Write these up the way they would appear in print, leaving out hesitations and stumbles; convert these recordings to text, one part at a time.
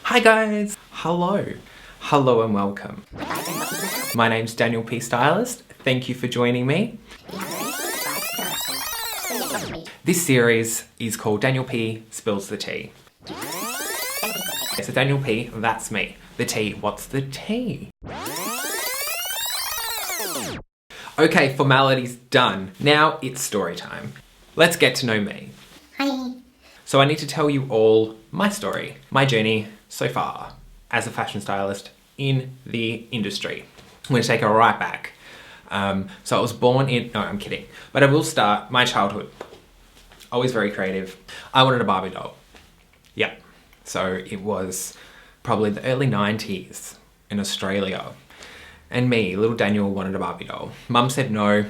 Hi guys! Hello and welcome. My name's Daniel P. Stylist. Thank you for joining me. This series is called Daniel P. Spills the Tea. So Daniel P, that's me. The tea, what's the tea? Okay, formalities done. Now it's story time. Let's get to know me. Hi. So I need to tell you all my story, my journey so far as a fashion stylist in the industry. I'm going to take it right back. So I was born in, no, I'm kidding. But I will start my childhood. Always very creative. I wanted a Barbie doll. Yep. So it was probably the early 90s in Australia. And me, little Daniel, wanted a Barbie doll. Mum said no.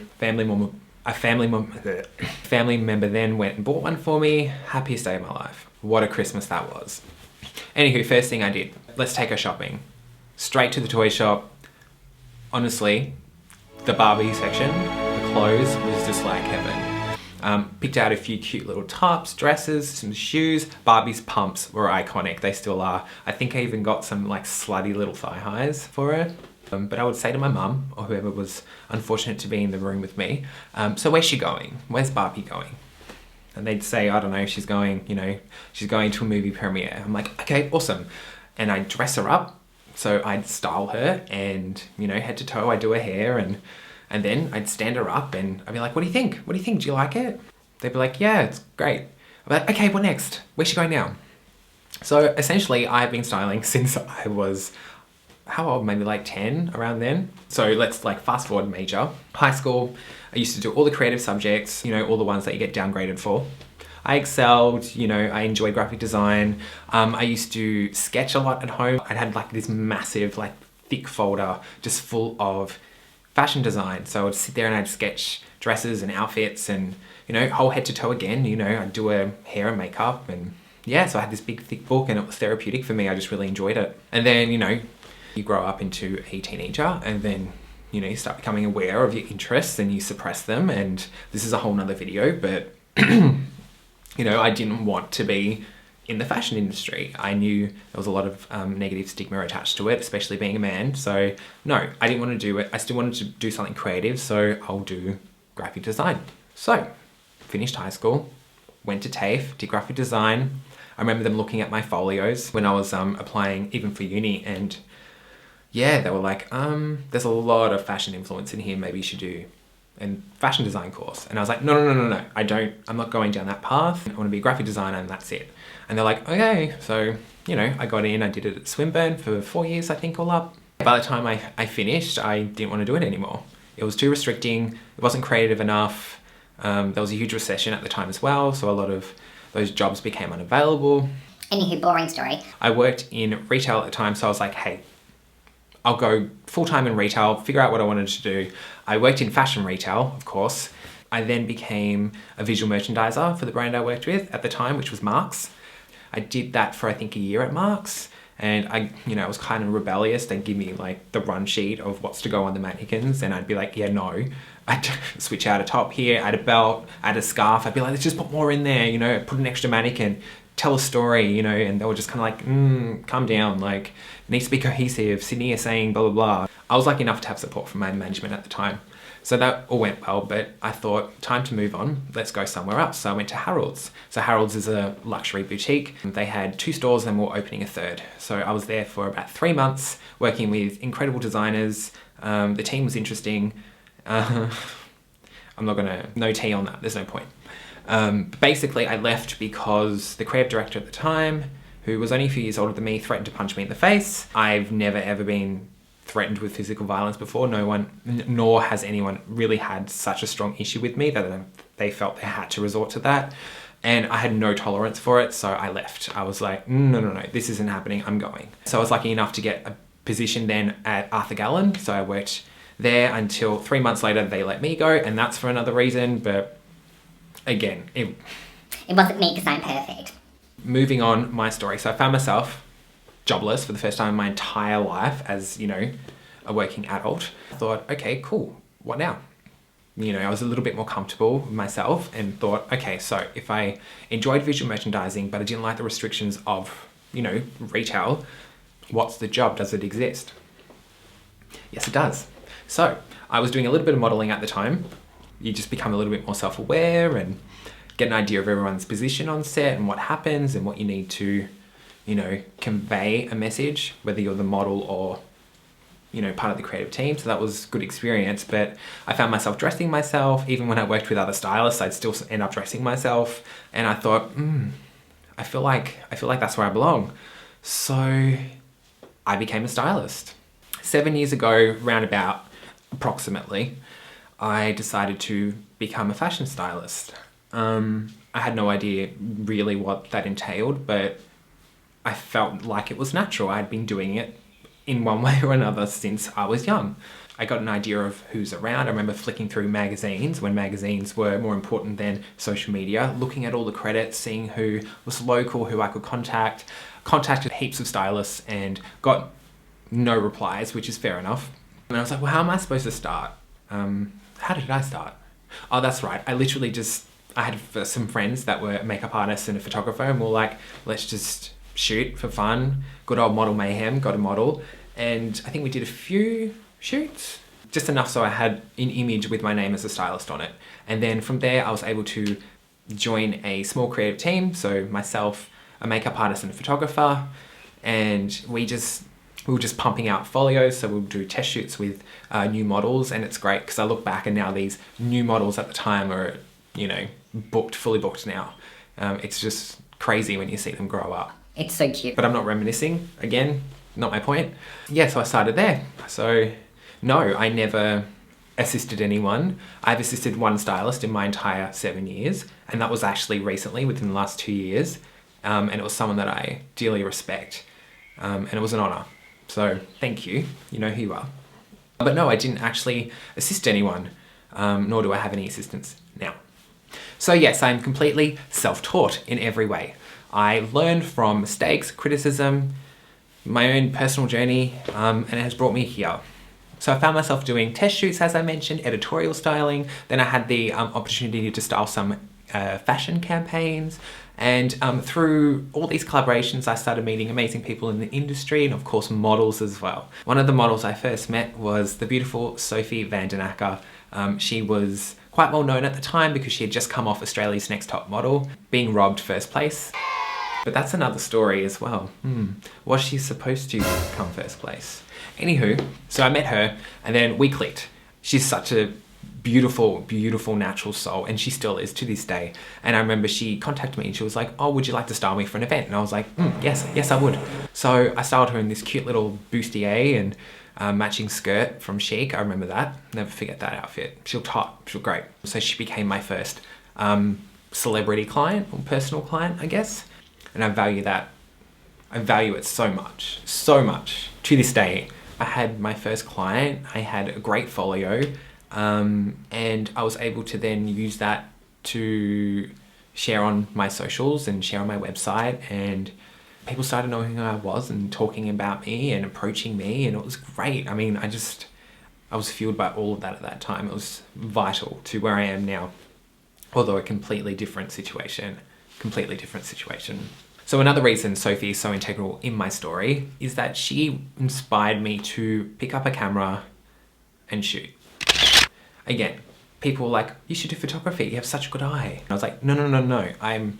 A family member then went and bought one for me. Happiest day of my life. What a Christmas that was. Anywho, first thing I did, let's take her shopping. Straight to the toy shop. Honestly, the Barbie section, the clothes, was just like heaven. Picked out a few cute little tops, dresses, some shoes. Barbie's pumps were iconic, they still are. I think I even got some like slutty little thigh highs for her. But I would say to my mum, or whoever was unfortunate to be in the room with me, so where's she going? Where's Barbie going? And they'd say, I don't know, she's going to a movie premiere. I'm like, okay, awesome. And I'd dress her up. So I'd style her and, head to toe, I'd do her hair and then I'd stand her up and I'd be like, what do you think? What do you think? Do you like it? They'd be like, yeah, it's great. I'd be like, okay, what next? Where's she going now? So essentially I've been styling since I was, how old? Maybe like 10, around then. So let's like fast forward major. High school, I used to do all the creative subjects, all the ones that you get downgraded for. I excelled, I enjoyed graphic design. I used to sketch a lot at home. I had like this massive, like thick folder just full of fashion design. So I'd sit there and I'd sketch dresses and outfits and, whole head to toe again, I'd do her hair and makeup and yeah, so I had this big thick book and it was therapeutic for me. I just really enjoyed it. And then, you grow up into a teenager and then, you start becoming aware of your interests and you suppress them. And this is a whole nother video, but I didn't want to be in the fashion industry. I knew there was a lot of negative stigma attached to it, especially being a man. So no, I didn't want to do it. I still wanted to do something creative, so I'll do graphic design. So finished high school, went to TAFE, did graphic design. I remember them looking at my folios when I was applying even for uni, and yeah, they were like, there's a lot of fashion influence in here, maybe you should do a fashion design course. And I was like, no, I'm not going down that path. I want to be a graphic designer and that's it. And they're like, okay. So, I got in, I did it at Swinburne for 4 years, I think, all up. By the time I finished, I didn't want to do it anymore. It was too restricting. It wasn't creative enough. There was a huge recession at the time as well. So a lot of those jobs became unavailable. Anywho, boring story. I worked in retail at the time. So I was like, hey, I'll go full-time in retail, figure out what I wanted to do. I worked in fashion retail, of course. I then became a visual merchandiser for the brand I worked with at the time, which was Marks. I did that for, I think, a year at Marks. And I was kind of rebellious. They'd give me like the run sheet of what's to go on the mannequins. And I'd be like, yeah, no. I'd switch out a top here, add a belt, add a scarf. I'd be like, let's just put more in there, put an extra mannequin, tell a story, and they were just kind of like, calm down, like, it needs to be cohesive. Sydney is saying blah, blah, blah. I was lucky enough to have support from my management at the time. So that all went well, but I thought, time to move on. Let's go somewhere else. So I went to Harrods. So Harrods is a luxury boutique. They had 2 stores and we're opening a 3rd. So I was there for about 3 months, working with incredible designers. The team was interesting. I'm not gonna, no tea on that, there's no point. Basically, I left because the creative director at the time, who was only a few years older than me, threatened to punch me in the face. I've never ever been threatened with physical violence before. No one, nor has anyone really had such a strong issue with me that they felt they had to resort to that. And I had no tolerance for it, so I left. I was like, no, this isn't happening, I'm going. So I was lucky enough to get a position then at Arthur Gallen. So I worked there until 3 months later, they let me go, and that's for another reason, but again, it wasn't me because I'm perfect. Moving on, my story. So I found myself jobless for the first time in my entire life as, a working adult. I thought, okay, cool. What now? I was a little bit more comfortable with myself and thought, okay, so if I enjoyed visual merchandising, but I didn't like the restrictions of, retail, what's the job? Does it exist? Yes, it does. So I was doing a little bit of modeling at the time. You just become a little bit more self-aware and get an idea of everyone's position on set and what happens and what you need to, convey a message, whether you're the model or, part of the creative team. So that was good experience, but I found myself dressing myself. Even when I worked with other stylists, I'd still end up dressing myself. And I thought, I feel like that's where I belong. So I became a stylist. 7 years ago, roundabout, approximately, I decided to become a fashion stylist. I had no idea really what that entailed, but I felt like it was natural. I'd been doing it in one way or another since I was young. I got an idea of who's around. I remember flicking through magazines when magazines were more important than social media, looking at all the credits, seeing who was local, who I could contact. Contacted heaps of stylists and got no replies, which is fair enough. And I was like, well, how am I supposed to start? How did I start? Oh, that's right. I had some friends that were makeup artists and a photographer, and we were like, let's just shoot for fun. Good old model mayhem, got a model. And I think we did a few shoots, just enough so I had an image with my name as a stylist on it. And then from there, I was able to join a small creative team. So myself, a makeup artist and a photographer. And we were just pumping out folios. So we'll do test shoots with new models. And it's great because I look back and now these new models at the time are, fully booked now. It's just crazy when you see them grow up. It's so cute. But I'm not reminiscing. Again, not my point. Yeah, so I started there. So no, I never assisted anyone. I've assisted one stylist in my entire 7 years. And that was actually recently, within the last 2 years. And it was someone that I dearly respect. And it was an honor. So thank you. You know who you are. But no, I didn't actually assist anyone, nor do I have any assistants now. So yes, I'm completely self-taught in every way. I learned from mistakes, criticism, my own personal journey, and it has brought me here. So I found myself doing test shoots, as I mentioned, editorial styling. Then I had the opportunity to style some fashion campaigns. And through all these collaborations, I started meeting amazing people in the industry and of course models as well. One of the models I first met was the beautiful Sophie van den Akker. She was quite well known at the time because she had just come off Australia's Next Top Model, being robbed first place. But that's another story as well. Was she supposed to come first place? Anywho, so I met her and then we clicked. She's such a beautiful, beautiful natural soul, and she still is to this day. And I remember she contacted me and she was like, oh, would you like to style me for an event? And I was like, yes, I would. So I styled her in this cute little bustier and matching skirt from Chic. I remember that. Never forget that outfit. She looked hot. She looked great. So she became my first celebrity client or personal client, I guess. And I value that. I value it so much, to this day. I had my first client. I had a great folio. And I was able to then use that to share on my socials and share on my website, and people started knowing who I was and talking about me and approaching me, and it was great. I mean, I was fueled by all of that at that time. It was vital to where I am now, although a completely different situation. So another reason Sophie is so integral in my story is that she inspired me to pick up a camera and shoot. Again, people were like, you should do photography, you have such a good eye. And I was like, no. I'm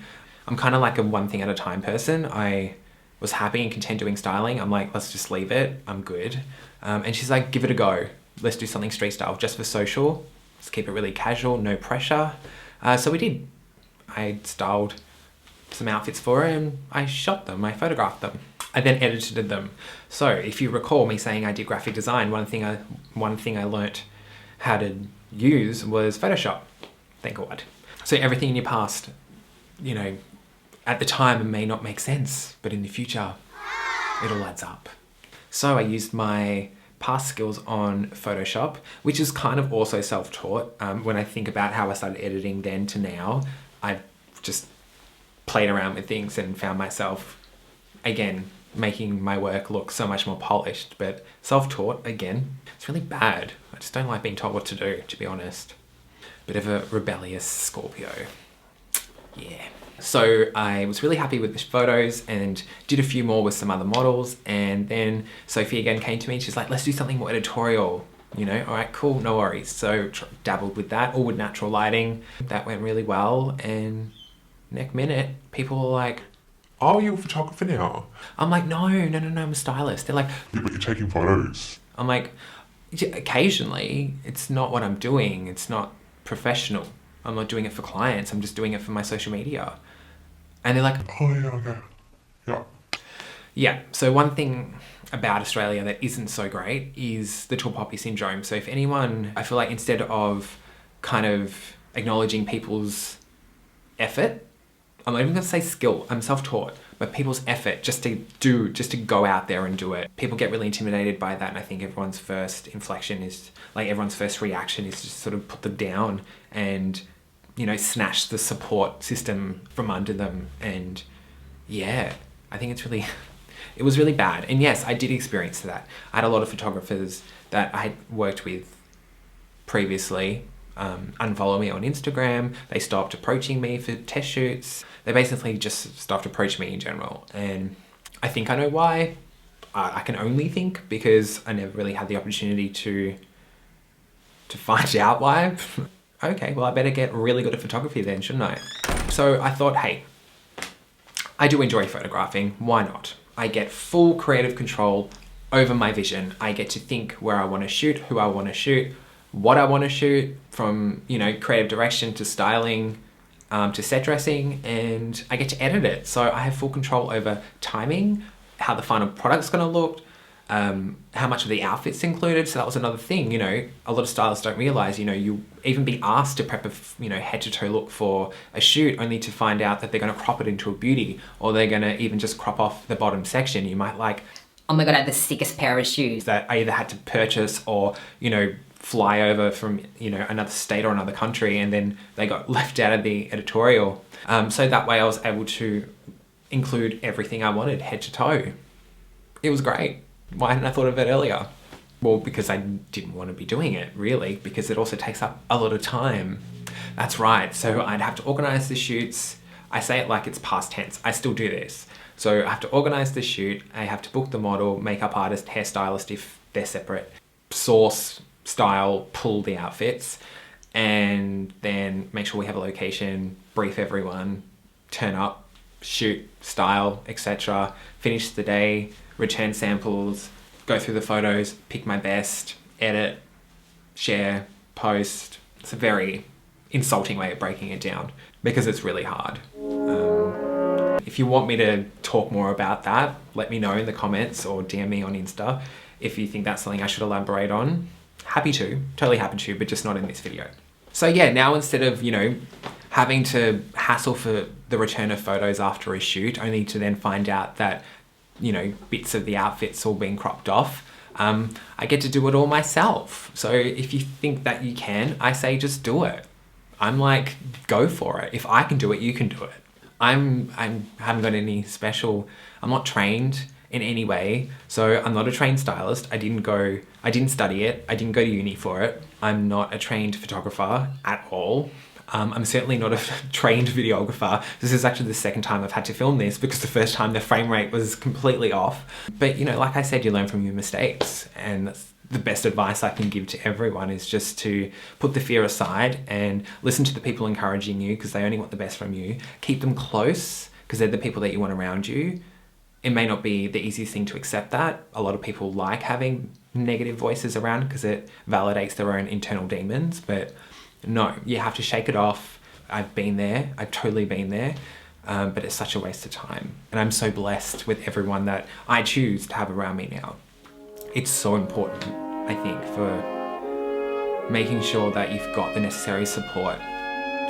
kind of like a one thing at a time person. I was happy and content doing styling. I'm like, let's just leave it, I'm good. And she's like, give it a go. Let's do something street style just for social. Let's keep it really casual, no pressure. So we did. I styled some outfits for her and I shot them, I photographed them. I then edited them. So if you recall me saying I did graphic design, one thing I learnt how to use was Photoshop. Thank God. So everything in your past, at the time it may not make sense, but in the future, it all adds up. So I used my past skills on Photoshop, which is kind of also self-taught. When I think about how I started editing then to now, I've just played around with things and found myself, again, making my work look so much more polished, but self-taught, again, it's really bad. I just don't like being told what to do, to be honest. Bit of a rebellious Scorpio. Yeah. So I was really happy with the photos and did a few more with some other models. And then Sophie again came to me and she's like, let's do something more editorial. You know, all right, cool, no worries. So dabbled with that, all with natural lighting. That went really well. And next minute, people were like, oh, you're a photographer now? I'm like, no, I'm a stylist. They're like, Yeah, but you're taking photos. I'm like, occasionally, it's not what I'm doing. It's not professional. I'm not doing it for clients. I'm just doing it for my social media. And they're like, oh yeah, okay. Yeah. Yeah, so one thing about Australia that isn't so great is the tall poppy syndrome. So if anyone, I feel like instead of kind of acknowledging people's effort, I'm not even going to say skill, I'm self-taught, but people's effort just to go out there and do it. People get really intimidated by that, and I think everyone's first inflection is, like everyone's first reaction is just sort of put them down and, you know, snatch the support system from under them. And yeah, I think it's really, it was really bad. And yes, I did experience that. I had a lot of photographers that I had worked with previously unfollow me on Instagram. They stopped approaching me for test shoots. They basically just stopped approaching me in general. And I think I know why. I can only think because I never really had the opportunity to find out why. Okay, well I better get really good at photography then, shouldn't I? So I thought, hey, I do enjoy photographing, why not? I get full creative control over my vision. I get to think where I want to shoot, who I want to shoot, what I want to shoot, from, you know, creative direction to styling, to set dressing, and I get to edit it. So I have full control over timing, how the final product's going to look, how much of the outfit's included. So that was another thing, you know, a lot of stylists don't realize, you know, you even be asked to prep a, you know, head to toe look for a shoot only to find out that they're going to crop it into a beauty, or they're going to even just crop off the bottom section. You might like, oh my God, I have the sickest pair of shoes that I either had to purchase or, you know, fly over from, you know, another state or another country, and then they got left out of the editorial. So that way I was able to include everything I wanted, head to toe. It was great. Why hadn't I thought of it earlier? Well, because I didn't want to be doing it, really, because it also takes up a lot of time. That's right. So I'd have to organize the shoots. I say it like it's past tense. I still do this. So I have to organize the shoot. I have to book the model, makeup artist, hairstylist if they're separate, source, style, pull the outfits, and then make sure we have a location, brief everyone, turn up, shoot, style, etc. Finish the day, return samples, go through the photos, pick my best, edit, share, post. It's a very insulting way of breaking it down because it's really hard. If you want me to talk more about that, let me know in the comments or DM me on Insta if you think that's something I should elaborate on. Happy to, totally happy to, but just not in this video. So yeah, now instead of, you know, having to hassle for the return of photos after a shoot, only to then find out that, you know, bits of the outfit's all being cropped off, I get to do it all myself. So if you think that you can, I say just do it. I'm like, go for it. If I can do it, you can do it. I haven't got any special, I'm not trained in any way. So I'm not a trained stylist. I didn't study it. I didn't go to uni for it. I'm not a trained photographer at all. I'm certainly not a trained videographer. This is actually the second time I've had to film this because the first time the frame rate was completely off. But, you know, like I said, you learn from your mistakes, and that's the best advice I can give to everyone, is just to put the fear aside and listen to the people encouraging you because they only want the best from you. Keep them close because they're the people that you want around you. It may not be the easiest thing to accept that. A lot of people like having negative voices around because it validates their own internal demons, but no, you have to shake it off. I've been there, I've totally been there, but it's such a waste of time. And I'm so blessed with everyone that I choose to have around me now. It's so important, I think, for making sure that you've got the necessary support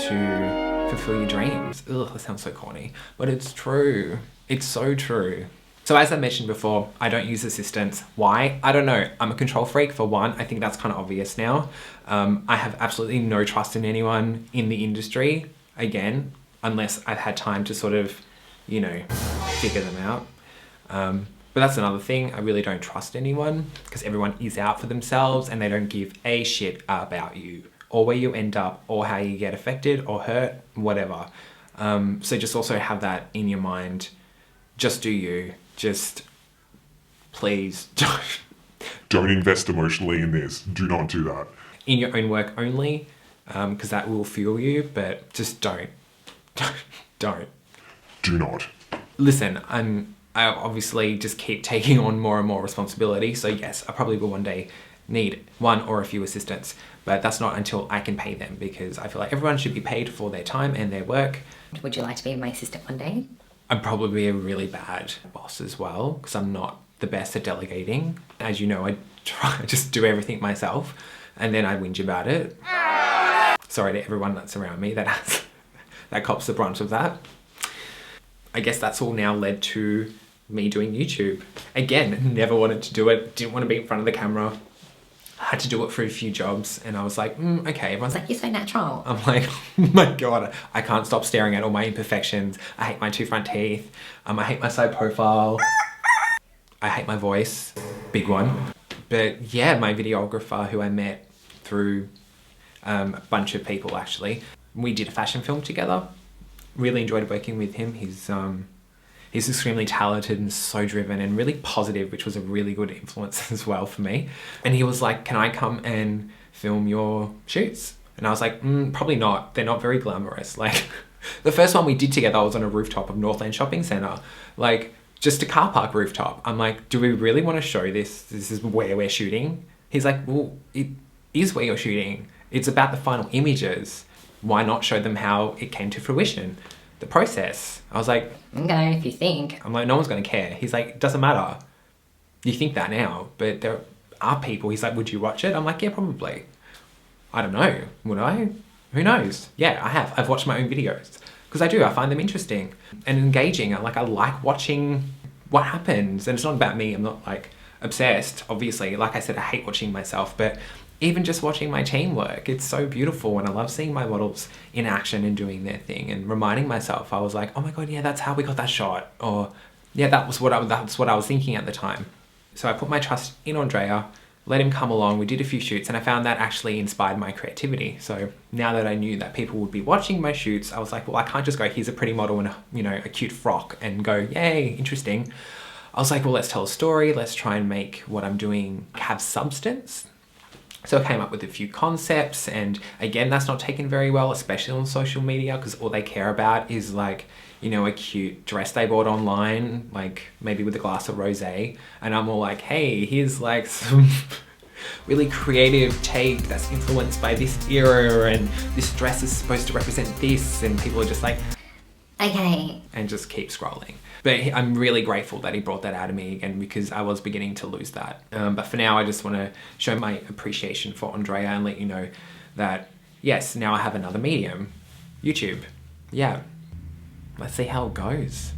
to fulfill your dreams. Ugh, that sounds so corny, but it's true. It's so true. So as I mentioned before, I don't use assistants. Why? I don't know. I'm a control freak for one. I think that's kind of obvious now. I have absolutely no trust in anyone in the industry, again, unless I've had time to sort of, you know, figure them out. But that's another thing. I really don't trust anyone because everyone is out for themselves and they don't give a shit about you or where you end up or how you get affected or hurt, whatever. So just also have that in your mind. Just do you. Just please Don't invest emotionally in this. Do not do that. in your own work only, because that will fuel you, but just don't. Don't. Do not. Listen, I obviously just keep taking on more and more responsibility. So yes, I probably will one day need one or a few assistants, but that's not until I can pay them, because I feel like everyone should be paid for their time and their work. Would you like to be my assistant one day? I'm probably a really bad boss as well, because I'm not the best at delegating. As you know, I try to just do everything myself, and then I whinge about it. Sorry to everyone that's around me that cops the brunt of that. I guess that's all now led to me doing YouTube. Again, never wanted to do it, didn't want to be in front of the camera. I had to do it for a few jobs, and I was like, okay. Everyone's like, You're so natural. I'm like, oh my God, I can't stop staring at all my imperfections. I hate my 2 front teeth. I hate my side profile. I hate my voice, big one. But yeah, my videographer who I met through a bunch of people actually, we did a fashion film together. Really enjoyed working with him. He's extremely talented and so driven and really positive, which was a really good influence as well for me. And he was like, can I come and film your shoots? And I was like, probably not. They're not very glamorous. Like the first one we did together was on a rooftop of Northland Shopping Centre, like just a car park rooftop. I'm like, do we really want to show this? This is where we're shooting. He's like, well, it is where you're shooting. It's about the final images. Why not show them how it came to fruition? The process. I was like, Okay, if you think. I'm like, no one's going to care. He's like, it doesn't matter. You think that now, but there are people. He's like, would you watch it? I'm like, yeah, probably. I don't know. Would I? Who knows? Yeah, I have. I've watched my own videos because I do. I find them interesting and engaging. I like watching what happens. And it's not about me. I'm not like obsessed, obviously. Like I said, I hate watching myself, but even just watching my team work, it's so beautiful, and I love seeing my models in action and doing their thing and reminding myself. I was like, oh my God, yeah, that's how we got that shot, or yeah, that's what I was thinking at the time. So I put my trust in Andrea, let him come along. We did a few shoots, and I found that actually inspired my creativity. So now that I knew that people would be watching my shoots, I was like, well, I can't just go, here's a pretty model in a cute frock and go, yay, interesting. I was like, well, let's tell a story. Let's try and make what I'm doing have substance. So I came up with a few concepts, and again, that's not taken very well, especially on social media, because all they care about is like, a cute dress they bought online, like maybe with a glass of rosé. And I'm all like, hey, here's like some really creative take that's influenced by this era, and this dress is supposed to represent this, and people are just like, Okay. and just keep scrolling. But I'm really grateful that he brought that out of me again, because I was beginning to lose that. But for now, I just want to show my appreciation for Andrea and let you know that, yes, now I have another medium, YouTube. Yeah, let's see how it goes.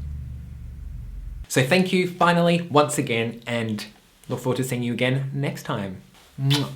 So thank you finally once again, and look forward to seeing you again next time. Mwah.